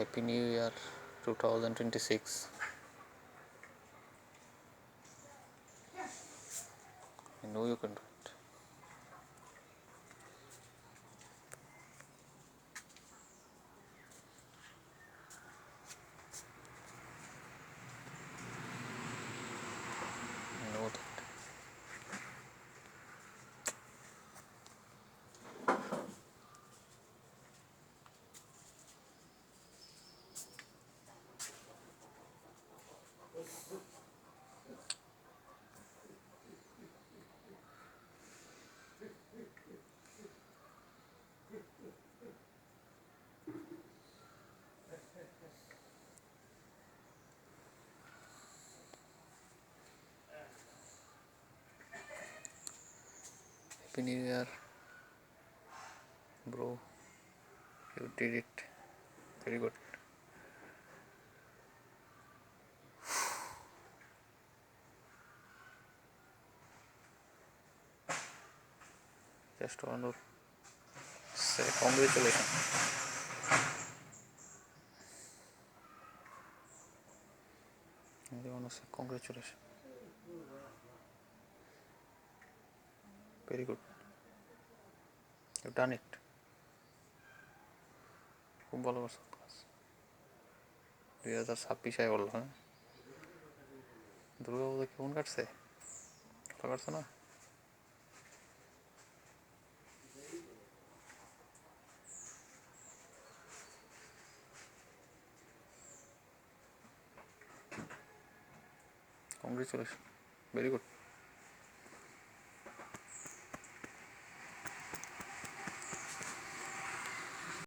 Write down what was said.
Happy New Year 2026. I know you can do it. I know that. Happy New Year, bro. You did it. Very good. Just want to say congratulations. I want to say congratulations. Very good. You've done it. খুব ভালো করছো। 2026 বললো, হ্যাঁ? দুর্গাপূজা কেমন কাটছে? ভালো কাটছে না? Congratulations. Very good.